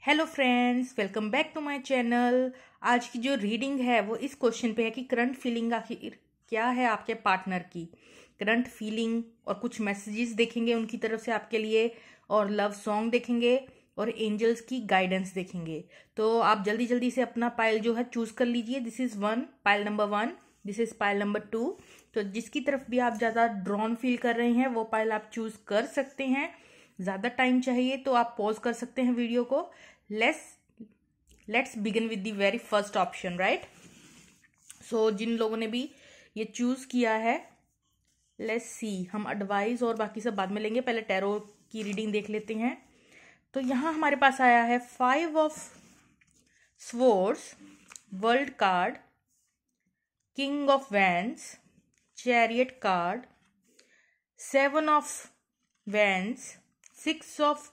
Hello friends, welcome back to my channel. आज की जो रीडिंग है वो इस क्वेश्चन पे है कि करंट फीलिंग आखिर क्या है आपके पार्टनर की। करंट फीलिंग और कुछ मैसेजेस देखेंगे उनकी तरफ से आपके लिए, और लव सॉन्ग देखेंगे और एंजल्स की गाइडेंस देखेंगे। तो आप जल्दी जल्दी से अपना पाइल जो है चूज कर लीजिए। This is pile number 1, this is pile number 2। तो जिसकी तरफ भी आप ज़्यादा ड्रॉन फील कर रहे हैं वो पाइल आप चूज कर सकते हैं। ज़्यादा टाइम चाहिए तो आप पॉज कर सकते हैं वीडियो को। Let's begin with the very first option, right. So जिन लोगों ने भी ये चूज किया है, लेट्स सी। हम एडवाइस और बाकी सब बाद में लेंगे, पहले टैरो की रीडिंग देख लेते हैं। तो यहां हमारे पास आया है 5 of swords, world card, king of wands, chariot card, 7 of wands, 6 of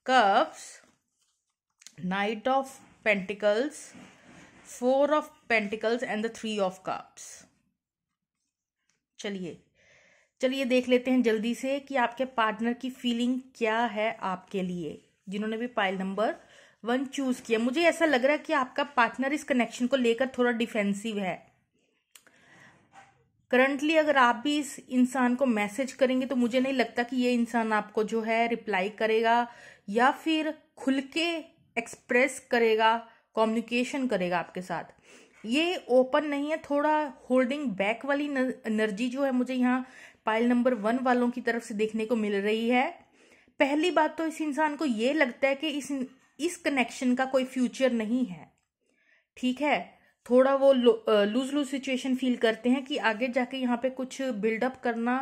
cups, Knight of Pentacles, 4 of Pentacles and the 3 of Cups। चलिए देख लेते हैं जल्दी से कि आपके पार्टनर की फीलिंग क्या है आपके लिए। जिन्होंने भी पाइल नंबर 1 चूज किया, मुझे ऐसा लग रहा है कि आपका पार्टनर इस कनेक्शन को लेकर थोड़ा डिफेंसिव है। करंटली अगर आप भी इस इंसान को मैसेज करेंगे तो मुझे नहीं लगता कि ये इंसान आपको जो है रिप्लाई करेगा या फिर खुल के एक्सप्रेस करेगा, कम्युनिकेशन करेगा आपके साथ। ये ओपन नहीं है, थोड़ा होल्डिंग बैक वाली एनर्जी जो है मुझे यहाँ पाइल नंबर 1 वालों की तरफ से देखने को मिल रही है। पहली बात तो इस इंसान को ये लगता है कि इस कनेक्शन का कोई फ्यूचर नहीं है, ठीक है। थोड़ा वो लूज लूज सिचुएशन फील करते हैं कि आगे जाके यहाँ पे कुछ बिल्डअप करना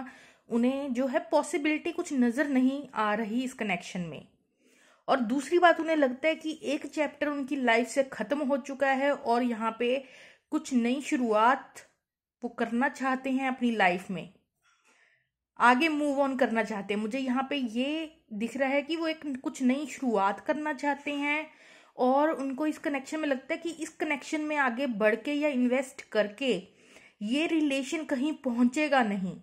उन्हें जो है पॉसिबिलिटी कुछ नजर नहीं आ रही इस कनेक्शन में। और दूसरी बात, उन्हें लगता है कि एक चैप्टर उनकी लाइफ से खत्म हो चुका है और यहाँ पे कुछ नई शुरुआत वो करना चाहते हैं अपनी लाइफ में, आगे मूव ऑन करना चाहते हैं। मुझे यहाँ पे ये दिख रहा है कि वो एक कुछ नई शुरुआत करना चाहते हैं और उनको इस कनेक्शन में लगता है कि इस कनेक्शन में आगे बढ़ के या इन्वेस्ट करके ये रिलेशन कहीं पहुंचेगा नहीं।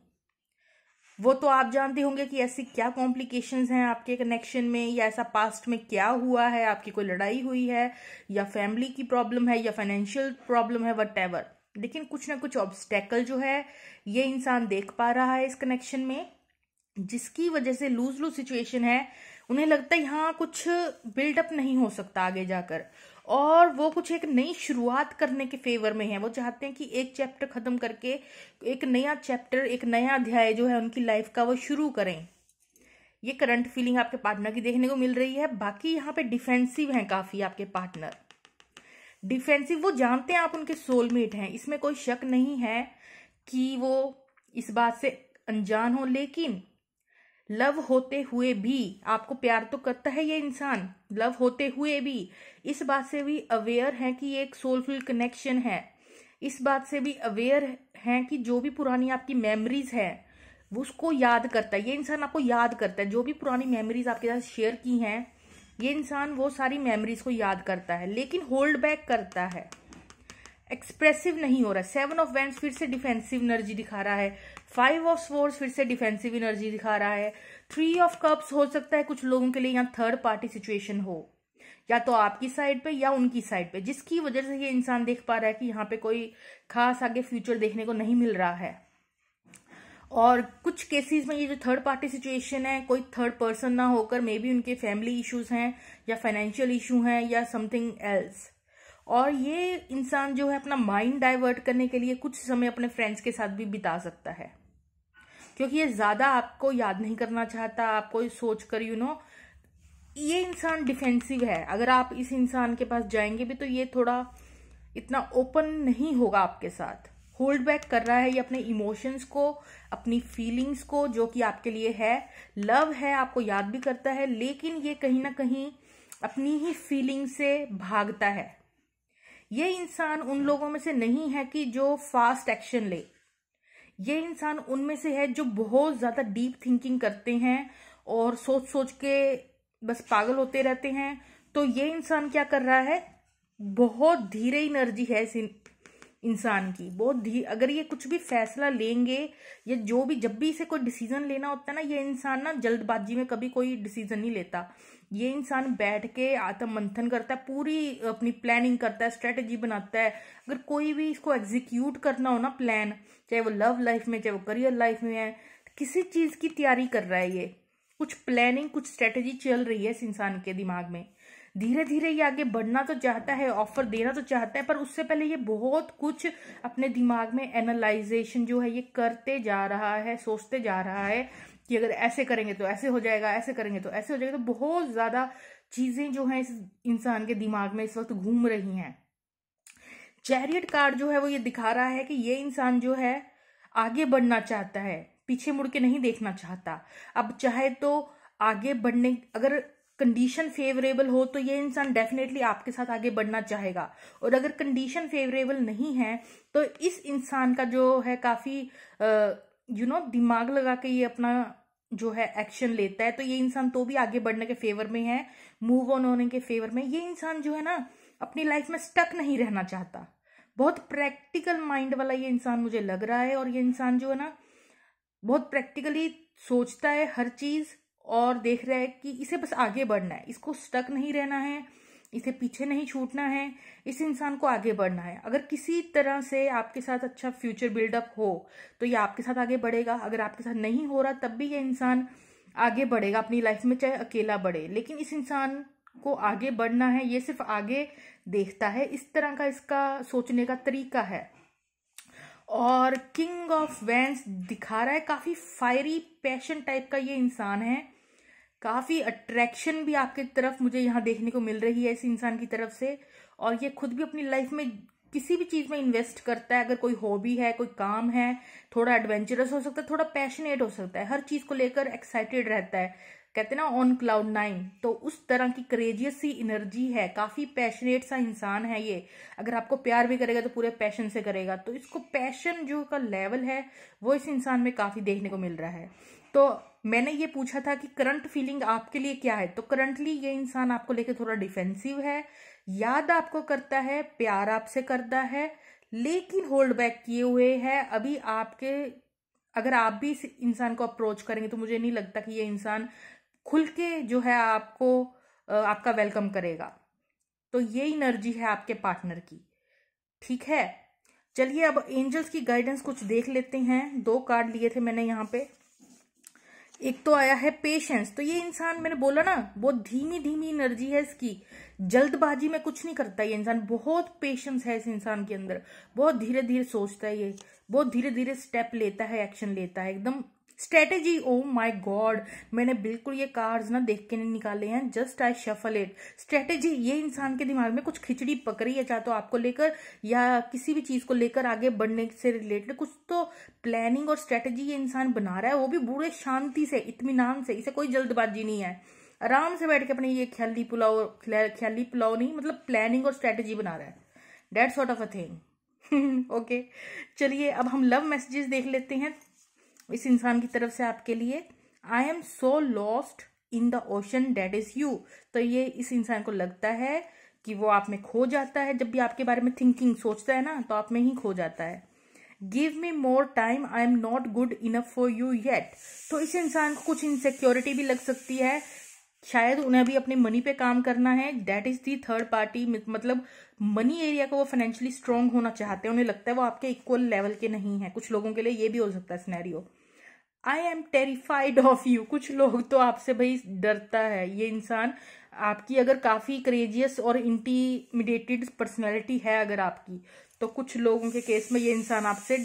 वो तो आप जानते होंगे कि ऐसी क्या कॉम्प्लिकेशंस हैं आपके कनेक्शन में, या ऐसा पास्ट में क्या हुआ है, आपकी कोई लड़ाई हुई है या फैमिली की प्रॉब्लम है या फाइनेंशियल प्रॉब्लम है, व्हाटएवर। लेकिन कुछ ना कुछ ऑब्स्टेकल जो है ये इंसान देख पा रहा है इस कनेक्शन में, जिसकी वजह से लूज लूज सिचुएशन है। उन्हें लगता है यहाँ कुछ बिल्डअप नहीं हो सकता आगे जाकर, और वो कुछ एक नई शुरुआत करने के फेवर में है। वो चाहते हैं कि एक चैप्टर खत्म करके एक नया चैप्टर, एक नया अध्याय जो है उनकी लाइफ का वो शुरू करें। ये करंट फीलिंग आपके पार्टनर की देखने को मिल रही है। बाकी यहाँ पे डिफेंसिव हैं काफी आपके पार्टनर, डिफेंसिव। वो जानते हैं आप उनके सोलमेट हैं, इसमें कोई शक नहीं है कि वो इस बात से अनजान हो। लेकिन लव होते हुए भी आपको प्यार तो करता है ये इंसान, लव होते हुए भी इस बात से भी अवेयर है कि ये एक सोलफुल कनेक्शन है। इस बात से भी अवेयर है कि जो भी पुरानी आपकी मेमोरीज है वो उसको याद करता है। ये इंसान आपको याद करता है, जो भी पुरानी मेमोरीज आपके साथ शेयर की हैं ये इंसान वो सारी मेमोरीज को याद करता है, लेकिन होल्ड बैक करता है, एक्सप्रेसिव नहीं हो रहा। 7 ऑफ वैंड्स फिर से डिफेंसिव एनर्जी दिखा रहा है, 5 ऑफ स्वॉर्ड्स फिर से डिफेंसिव एनर्जी दिखा रहा है, 3 ऑफ कप्स हो सकता है कुछ लोगों के लिए यहाँ थर्ड पार्टी सिचुएशन हो, या तो आपकी साइड पे या उनकी साइड पे, जिसकी वजह से ये इंसान देख पा रहा है कि यहाँ पे कोई खास आगे फ्यूचर देखने को नहीं मिल रहा है। और कुछ केसेस में ये जो थर्ड पार्टी सिचुएशन है, कोई थर्ड पर्सन ना होकर मे बी उनके फैमिली इश्यूज हैं या फाइनेंशियल इशू हैं या समथिंग एल्स। और ये इंसान जो है अपना माइंड डाइवर्ट करने के लिए कुछ समय अपने फ्रेंड्स के साथ भी बिता सकता है, क्योंकि ये ज्यादा आपको याद नहीं करना चाहता, आपको सोच कर ये इंसान डिफेंसिव है। अगर आप इस इंसान के पास जाएंगे भी तो ये थोड़ा इतना ओपन नहीं होगा आपके साथ, होल्ड बैक कर रहा है ये अपने इमोशंस को, अपनी फीलिंग्स को, जो कि आपके लिए है, लव है, आपको याद भी करता है, लेकिन ये कहीं ना कहीं अपनी ही फीलिंग से भागता है। ये इंसान उन लोगों में से नहीं है कि जो फास्ट एक्शन ले, ये इंसान उनमें से है जो बहुत ज्यादा डीप थिंकिंग करते हैं और सोच सोच के बस पागल होते रहते हैं। तो ये इंसान क्या कर रहा है, बहुत धीरे एनर्जी है इंसान की, बहुत अगर ये कुछ भी फैसला लेंगे या जो भी, जब भी इसे कोई डिसीजन लेना होता है ना, ये इंसान ना जल्दबाजी में कभी कोई डिसीजन नहीं लेता। ये इंसान बैठ के आत्म मंथन करता है, पूरी अपनी प्लानिंग करता है, स्ट्रेटेजी बनाता है। अगर कोई भी इसको एग्जीक्यूट करना हो ना प्लान, चाहे वो लव लाइफ में, चाहे वो करियर लाइफ में है, किसी चीज की तैयारी कर रहा है, ये कुछ प्लानिंग, कुछ स्ट्रेटेजी चल रही है इस इंसान के दिमाग में। धीरे धीरे ये आगे बढ़ना तो चाहता है, ऑफर देना तो चाहता है, पर उससे पहले ये बहुत कुछ अपने दिमाग में एनालाइजेशन जो है ये करते जा रहा है, सोचते जा रहा है कि अगर ऐसे करेंगे तो ऐसे हो जाएगा, ऐसे करेंगे तो ऐसे हो जाएगा। तो बहुत ज्यादा चीजें जो है इस इंसान के दिमाग में इस वक्त घूम रही हैं। चैरियट कार्ड जो है वो ये दिखा रहा है कि ये इंसान जो है आगे बढ़ना चाहता है, पीछे मुड़ के नहीं देखना चाहता। अब चाहे तो आगे बढ़ने, अगर कंडीशन फेवरेबल हो तो ये इंसान डेफिनेटली आपके साथ आगे बढ़ना चाहेगा, और अगर कंडीशन फेवरेबल नहीं है तो इस इंसान का जो है काफी दिमाग लगा के ये अपना जो है एक्शन लेता है। तो ये इंसान तो भी आगे बढ़ने के फेवर में है, मूव ऑन होने के फेवर में। ये इंसान जो है ना अपनी लाइफ में स्टक नहीं रहना चाहता, बहुत प्रैक्टिकल माइंड वाला ये इंसान मुझे लग रहा है। और ये इंसान जो है ना बहुत प्रैक्टिकली सोचता है हर चीज, और देख रहा है कि इसे बस आगे बढ़ना है, इसको स्टक नहीं रहना है, इसे पीछे नहीं छूटना है, इस इंसान को आगे बढ़ना है। अगर किसी तरह से आपके साथ अच्छा फ्यूचर बिल्डअप हो तो ये आपके साथ आगे बढ़ेगा, अगर आपके साथ नहीं हो रहा तब भी ये इंसान आगे बढ़ेगा अपनी लाइफ में, चाहे अकेला बढ़े। लेकिन इस इंसान को आगे बढ़ना है, ये सिर्फ आगे देखता है, इस तरह का इसका सोचने का तरीका है। और किंग ऑफ वैंस दिखा रहा है काफी फायरी पैशन टाइप का ये इंसान है, काफी अट्रैक्शन भी आपके तरफ मुझे यहाँ देखने को मिल रही है इस इंसान की तरफ से। और ये खुद भी अपनी लाइफ में किसी भी चीज में इन्वेस्ट करता है, अगर कोई हॉबी है, कोई काम है, थोड़ा एडवेंचरस हो सकता है, थोड़ा पैशनेट हो सकता है, हर चीज को लेकर एक्साइटेड रहता है, कहते हैं ना ऑन क्लाउड 9। तो उस तरह की क्रेजियस सी एनर्जी है, काफी पैशनेट सा इंसान है ये। अगर आपको प्यार भी करेगा तो पूरे पैशन से करेगा। तो इसको पैशन जो का लेवल है वो इस इंसान में काफी देखने को मिल रहा है। तो मैंने ये पूछा था कि करंट फीलिंग आपके लिए क्या है, तो करंटली ये इंसान आपको लेके थोड़ा डिफेंसिव है, याद आपको करता है, प्यार आपसे करता है, लेकिन होल्ड बैक किए हुए है अभी आपके। अगर आप भी इस इंसान को अप्रोच करेंगे तो मुझे नहीं लगता कि ये इंसान खुल के जो है आपको आपका वेलकम करेगा। तो ये एनर्जी है आपके पार्टनर की, ठीक है। चलिए अब एंजल्स की गाइडेंस कुछ देख लेते हैं। 2 कार्ड लिए थे मैंने यहाँ पे। एक तो आया है पेशेंस। तो ये इंसान, मैंने बोला ना बहुत धीमी धीमी एनर्जी है इसकी, जल्दबाजी में कुछ नहीं करता ये इंसान, बहुत पेशेंस है इस इंसान के अंदर, बहुत धीरे धीरे सोचता है ये, बहुत धीरे धीरे स्टेप लेता है, एक्शन लेता है, एकदम स्ट्रेटेजी। ओ माय गॉड, मैंने बिल्कुल ये कार्ड्स ना देख के नहीं निकाले हैं, just I shuffle it. Strategy, ये इंसान के दिमाग में कुछ खिचड़ी पक रही है, चाहे तो आपको लेकर या किसी भी चीज को लेकर आगे बढ़ने से रिलेटेड कुछ तो प्लानिंग और स्ट्रेटेजी ये इंसान बना रहा है, वो भी पूरे शांति से, इत्मीनान से। इसे कोई जल्दबाजी नहीं है, आराम से बैठ के अपने ये ख्याली पुलाव नहीं, मतलब प्लानिंग और स्ट्रेटेजी बना रहा है, that sort of a thing. Okay, चलिए अब हम लव मैसेजेस देख लेते हैं इस इंसान की तरफ से आपके लिए। I am so lost in the ocean that is you. तो ये इस इंसान को लगता है कि वो आप में खो जाता है, जब भी आपके बारे में थिंकिंग सोचता है ना तो आप में ही खो जाता है। Give me more time, I am not good enough for you yet. तो इस इंसान को कुछ इनसिक्योरिटी भी लग सकती है, शायद उन्हें भी अपने मनी पे काम करना है। That is the third party, मतलब मनी एरिया को वो फाइनेंशियली स्ट्रांग होना चाहते हैं, उन्हें लगता है वो आपके इक्वल लेवल के नहीं है। कुछ लोगों के लिए ये भी हो सकता है scenario. I am terrified of you, कुछ लोग तो आपसे भाई डरता है ये इंसान। आपकी अगर काफी करेजियस और इंटीमिडेटेड पर्सनैलिटी है अगर आपकी, तो कुछ लोगों के केस में ये इंसान आपसे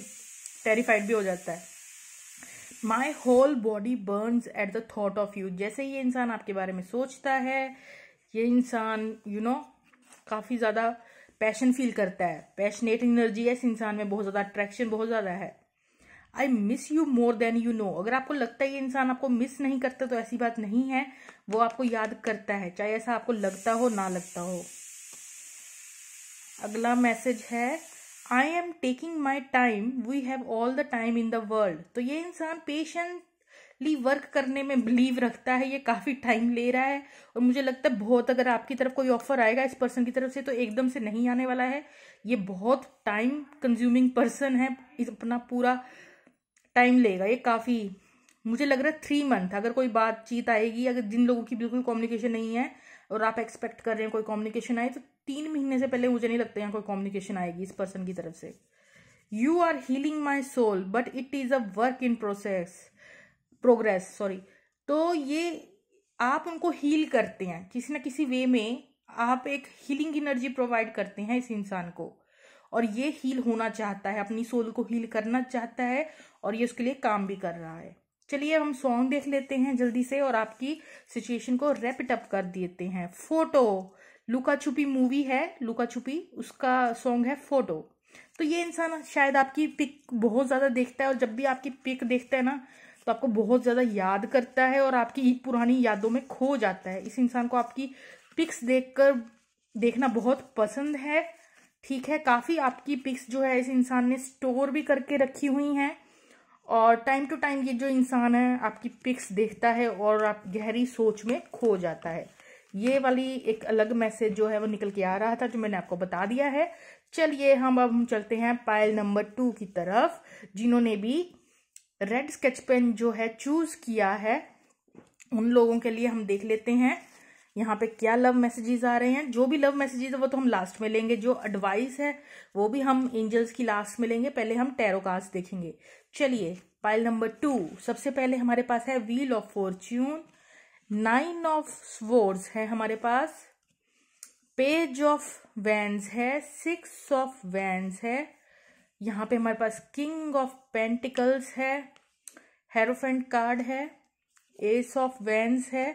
टेरिफाइड भी हो जाता है। My whole body burns at the thought of you. जैसे ये इंसान आपके बारे में सोचता है, ये इंसान काफी ज्यादा पैशन फील करता है, पैशनेट एनर्जी है इस इंसान में, बहुत ज्यादा अट्रैक्शन बहुत ज्यादा है। I miss you more than you know. अगर आपको लगता है ये इंसान आपको मिस नहीं करता तो ऐसी बात नहीं है, वो आपको याद करता है, चाहे ऐसा आपको लगता हो ना लगता हो। अगला मैसेज है I am taking my time, we have all the time in the world. तो ये इंसान ली वर्क करने में बिलीव रखता है, ये काफ़ी टाइम ले रहा है और मुझे लगता है बहुत, अगर आपकी तरफ कोई ऑफर आएगा इस पर्सन की तरफ से तो एकदम से नहीं आने वाला है। ये बहुत टाइम कंज्यूमिंग पर्सन है, इस अपना पूरा टाइम लेगा ये काफ़ी। मुझे लग रहा है 3 मंथ अगर कोई बातचीत आएगी, अगर जिन लोगों की बिल्कुल कम्युनिकेशन नहीं है और आप एक्सपेक्ट कर रहे हैं कोई कम्युनिकेशन आए, तो 3 महीने से पहले मुझे नहीं लगता यहाँ कोई कम्युनिकेशन आएगी इस पर्सन की तरफ से। You are healing my soul but it is a work in progress sorry. तो ये आप उनको हील करते हैं किसी ना किसी वे में, आप एक हीलिंग एनर्जी प्रोवाइड करते हैं इस इंसान को, और ये हील होना चाहता है, अपनी सोल को हील करना चाहता है और ये उसके लिए काम भी कर रहा है। चलिए हम सॉन्ग देख लेते हैं जल्दी से और आपकी सिचुएशन को रैप इट अप कर देते हैं। फोटो, लुका छुपी मूवी है, लुका छुपी, उसका सॉन्ग है फोटो। तो ये इंसान शायद आपकी पिक बहुत ज़्यादा देखता है और जब भी आपकी पिक देखता है ना तो आपको बहुत ज़्यादा याद करता है और आपकी पुरानी यादों में खो जाता है। इस इंसान को आपकी पिक्स देखना बहुत पसंद है, ठीक है। काफ़ी आपकी पिक्स जो है इस इंसान ने स्टोर भी करके रखी हुई हैं और टाइम टू टाइम ये जो इंसान है आपकी पिक्स देखता है और आप गहरी सोच में खो जाता है। ये वाली एक अलग मैसेज जो है वो निकल के आ रहा था जो मैंने आपको बता दिया है। चलिए हम चलते हैं पाइल नंबर 2 की तरफ, जिन्होंने भी रेड स्केच पेन जो है चूज किया है। उन लोगों के लिए हम देख लेते हैं यहाँ पे क्या लव मैसेजेस आ रहे हैं। जो भी लव मैसेजेस है वो तो हम लास्ट में लेंगे, जो एडवाइस है वो भी हम एंजल्स की लास्ट में लेंगे, पहले हम टैरो कार्ड्स देखेंगे। चलिए पाइल नंबर 2, सबसे पहले हमारे पास है wheel of Fortune, 9 of swords है हमारे पास, पेज ऑफ वैंड्स है, 6 ऑफ वैंड्स है, यहाँ पे हमारे पास किंग ऑफ पेंटिकल्स है, हेरोफेंट कार्ड है, एस ऑफ वैंड्स है,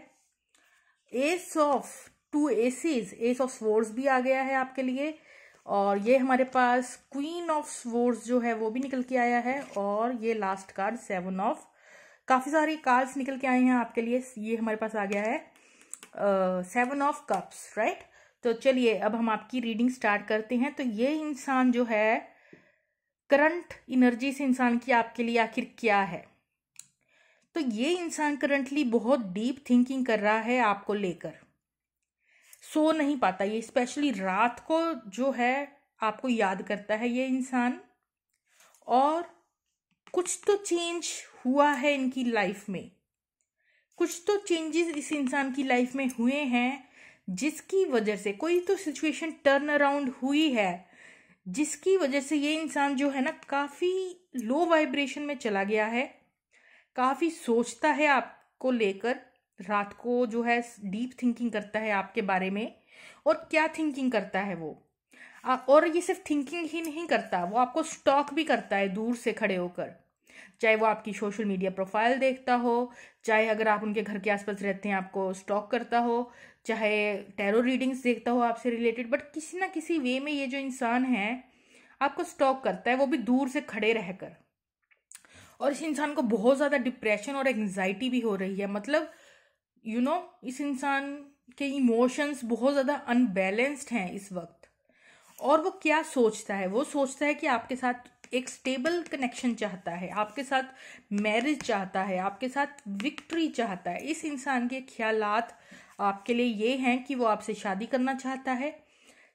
ace of 2 aces, ace of swords भी आ गया है आपके लिए, और ये हमारे पास क्वीन ऑफ स्वॉर्ड्स जो है वो भी निकल के आया है, और ये लास्ट कार्ड 7 ऑफ, काफ़ी सारी कार्ड्स निकल के आए हैं आपके लिए। ये हमारे पास आ गया है 7 ऑफ कप्स, राइट। तो चलिए अब हम आपकी रीडिंग स्टार्ट करते हैं। तो ये इंसान जो है, करंट एनर्जी से इंसान की आपके लिए आखिर क्या है। तो ये इंसान करंटली बहुत डीप थिंकिंग कर रहा है आपको लेकर, सो नहीं पाता ये, स्पेशली रात को जो है आपको याद करता है ये इंसान, और कुछ तो चेंज हुआ है इनकी लाइफ में, कुछ तो चेंजेस इस इंसान की लाइफ में हुए हैं जिसकी वजह से कोई तो सिचुएशन टर्न अराउंड हुई है, जिसकी वजह से ये इंसान जो है ना काफ़ी लो वाइब्रेशन में चला गया है, काफ़ी सोचता है आपको लेकर, रात को जो है डीप थिंकिंग करता है आपके बारे में। और क्या थिंकिंग करता है वो, और ये सिर्फ थिंकिंग ही नहीं करता, वो आपको स्टॉक भी करता है दूर से खड़े होकर, चाहे वो आपकी सोशल मीडिया प्रोफाइल देखता हो, चाहे अगर आप उनके घर के आसपास रहते हैं आपको स्टॉक करता हो, चाहे टैरो रीडिंग्स देखता हो आपसे रिलेटेड, बट किसी ना किसी वे में ये जो इंसान है आपको स्टॉक करता है, वो भी दूर से खड़े रहकर। और इस इंसान को बहुत ज़्यादा डिप्रेशन और एंग्जाइटी भी हो रही है, मतलब इस इंसान के इमोशंस बहुत ज़्यादा अनबैलेंस्ड हैं इस वक्त। और वो क्या सोचता है, वो सोचता है कि आपके साथ एक स्टेबल कनेक्शन चाहता है, आपके साथ मैरिज चाहता है, आपके साथ विक्ट्री चाहता है। इस इंसान के ख्यालात आपके लिए ये हैं कि वो आपसे शादी करना चाहता है,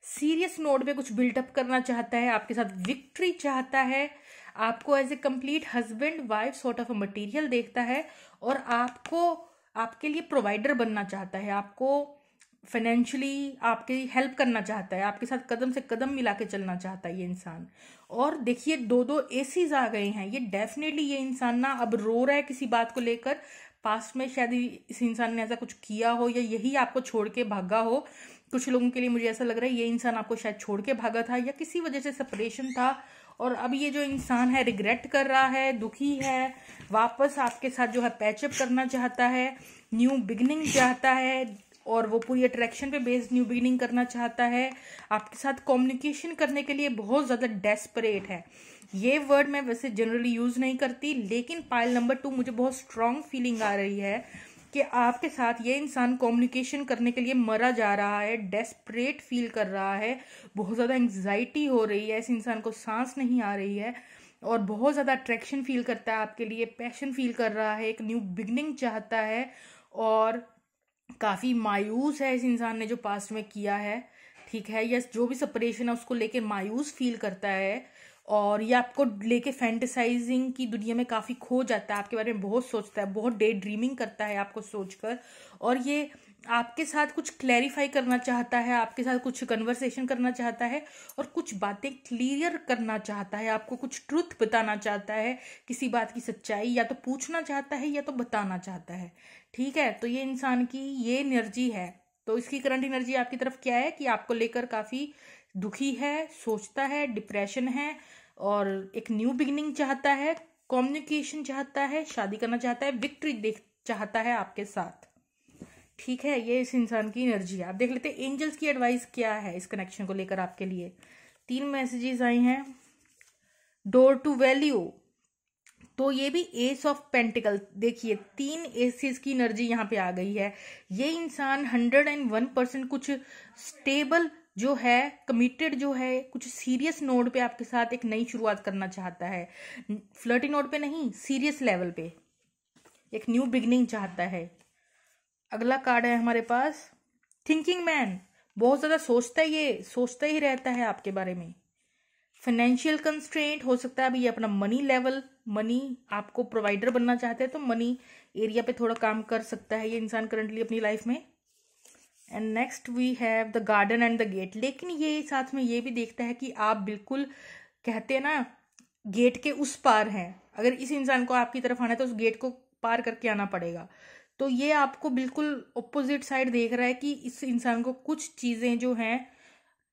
सीरियस नोट पे कुछ बिल्डअप करना चाहता है, आपके साथ विक्ट्री चाहता है, आपको as a complete husband wife sort of a material देखता है, और आपको आपके लिए प्रोवाइडर बनना चाहता है, आपको फाइनेंशियली आपकी हेल्प करना चाहता है, आपके साथ कदम से कदम मिला के चलना चाहता है ये इंसान। और देखिए 2 एसीज आ गए हैं, ये डेफिनेटली ये इंसान ना अब रो रहा है किसी बात को लेकर। पास्ट में शायद इस इंसान ने ऐसा कुछ किया हो या यही आपको छोड़ के भागा हो। कुछ लोगों के लिए मुझे ऐसा लग रहा है ये इंसान आपको शायद छोड़ के भागा था या किसी वजह से सेपरेशन था, और अब ये जो इंसान है रिग्रेट कर रहा है, दुखी है, वापस आपके साथ जो है पैचअप करना चाहता है, न्यू बिगिनिंग चाहता है, और वो पूरी अट्रैक्शन पे बेस्ड न्यू बिगिनिंग करना चाहता है, आपके साथ कम्युनिकेशन करने के लिए बहुत ज़्यादा डेस्परेट है। ये वर्ड मैं वैसे जनरली यूज़ नहीं करती, लेकिन पाइल नंबर 2 मुझे बहुत स्ट्रॉन्ग फीलिंग आ रही है कि आपके साथ ये इंसान कम्युनिकेशन करने के लिए मरा जा रहा है, डेस्परेट फील कर रहा है, बहुत ज़्यादा एंग्जाइटी हो रही है, इस इंसान को सांस नहीं आ रही है, और बहुत ज़्यादा अट्रैक्शन फील करता है आपके लिए, पैशन फील कर रहा है, एक न्यू बिगनिंग चाहता है, और काफ़ी मायूस है इस इंसान ने जो पास्ट में किया है, ठीक है, या जो भी सेपरेशन है उसको लेके मायूस फील करता है, और ये आपको लेके फैंटेसाइजिंग की दुनिया में काफ़ी खो जाता है, आपके बारे में बहुत सोचता है, बहुत डे ड्रीमिंग करता है आपको सोचकर, और ये आपके साथ कुछ क्लैरिफाई करना चाहता है, आपके साथ कुछ कन्वर्सेशन करना चाहता है, और कुछ बातें क्लियर करना चाहता है, आपको कुछ ट्रुथ बताना चाहता है, किसी बात की सच्चाई या तो पूछना चाहता है या तो बताना चाहता है, ठीक है। तो ये इंसान की ये एनर्जी है। तो इसकी करंट एनर्जी आपकी तरफ क्या है कि आपको लेकर काफ़ी दुखी है, सोचता है, डिप्रेशन है, और एक न्यू बिगिनिंग चाहता है, कम्युनिकेशन चाहता है, शादी करना चाहता है, विक्ट्री देख चाहता है आपके साथ, ठीक है। ये इस इंसान की एनर्जी है। आप देख लेते हैं एंजल्स की एडवाइस क्या है इस कनेक्शन को लेकर आपके लिए। 3 मैसेजेस आई हैं। डोर टू वैल्यू, तो ये भी एस ऑफ पेंटिकल, देखिए 3 एसेस की एनर्जी यहाँ पे आ गई है। ये इंसान 101% कुछ स्टेबल जो है, कमिटेड जो है, कुछ सीरियस नोड पे आपके साथ एक नई शुरुआत करना चाहता है, फ्लर्टी नोड पे नहीं, सीरियस लेवल पे एक न्यू बिगनिंग चाहता है। अगला कार्ड है हमारे पास थिंकिंग मैन, बहुत ज़्यादा सोचता है, ये सोचता ही रहता है आपके बारे में। फाइनेंशियल कंस्ट्रेंट, हो सकता है अभी ये अपना मनी लेवल, मनी आपको प्रोवाइडर बनना चाहते हैं तो मनी एरिया पे थोड़ा काम कर सकता है ये इंसान करंटली अपनी लाइफ में। And next we have the garden and the gate, लेकिन ये साथ में ये भी देखता है कि आप बिल्कुल कहते हैं ना गेट के उस पार हैं, अगर इस इंसान को आपकी तरफ आना है तो उस गेट को पार करके आना पड़ेगा। तो ये आपको बिल्कुल ऑपोजिट साइड देख रहा है कि इस इंसान को कुछ चीज़ें जो हैं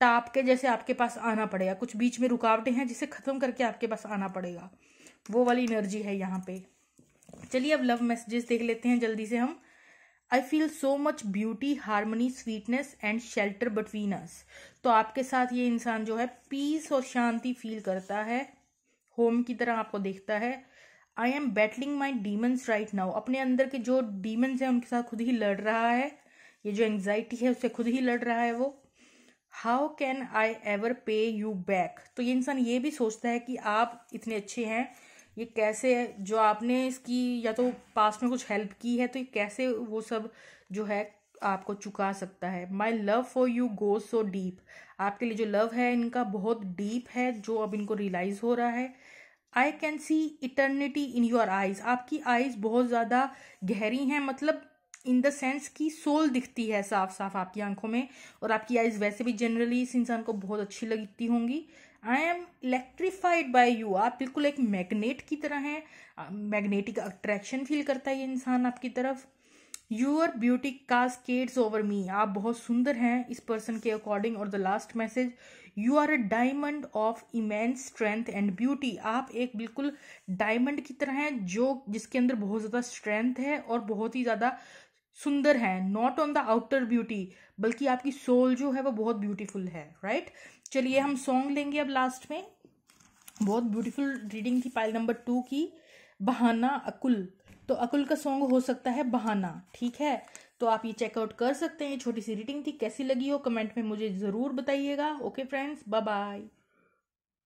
टाप के जैसे आपके पास आना पड़ेगा, कुछ बीच में रुकावटें हैं जिसे ख़त्म करके आपके पास आना पड़ेगा, वो वाली एनर्जी है यहाँ पे। चलिए अब लव मैसेजेस देख लेते हैं जल्दी से हम। I feel so much beauty, harmony, sweetness and shelter between us, तो आपके साथ ये इंसान जो है पीस और शांति फील करता है, होम की तरह आपको देखता है। I am battling my demons right now, अपने अंदर के जो डीमंस हैं उनके साथ खुद ही लड़ रहा है, ये जो एंग्जाइटी है उससे खुद ही लड़ रहा है वो। हाउ कैन आई एवर पे यू बैक, तो ये इंसान ये भी सोचता है कि आप इतने अच्छे हैं, ये कैसे जो आपने इसकी या तो पास्ट में कुछ हेल्प की है तो ये कैसे वो सब जो है आपको चुका सकता है। My love for you goes so deep, आपके लिए जो लव है इनका बहुत डीप है जो अब इनको रियलाइज हो रहा है। I can see eternity in your eyes, आपकी आईज बहुत ज़्यादा गहरी हैं, मतलब इन द सेंस की सोल दिखती है साफ साफ आपकी आंखों में, और आपकी आईज वैसे भी जनरली इस इंसान को बहुत अच्छी लगती होंगी। I am electrified by you, आप बिल्कुल एक मैग्नेट की तरह हैं, मैग्नेटिक अट्रैक्शन फील करता है ये इंसान आपकी तरफ। Your beauty cascades over me, आप बहुत सुंदर हैं इस पर्सन के अकॉर्डिंग। और the last message, you are a diamond of immense strength and beauty, आप एक बिल्कुल डायमंड की तरह हैं जो जिसके अंदर बहुत ज़्यादा स्ट्रेंथ है और बहुत ही ज़्यादा सुंदर है। Not on the outer beauty, बल्कि आपकी सोल जो है वो बहुत ब्यूटीफुल है, राइट। चलिए हम सॉन्ग लेंगे अब लास्ट में। बहुत ब्यूटीफुल रीडिंग थी पाइल नंबर 2 की, बहाना अकुल, तो अकुल का सॉन्ग हो सकता है बहाना, ठीक है। तो आप ये चेकआउट कर सकते हैं। छोटी सी रीडिंग थी, कैसी लगी हो कमेंट में मुझे ज़रूर बताइएगा। Okay friends, bye bye.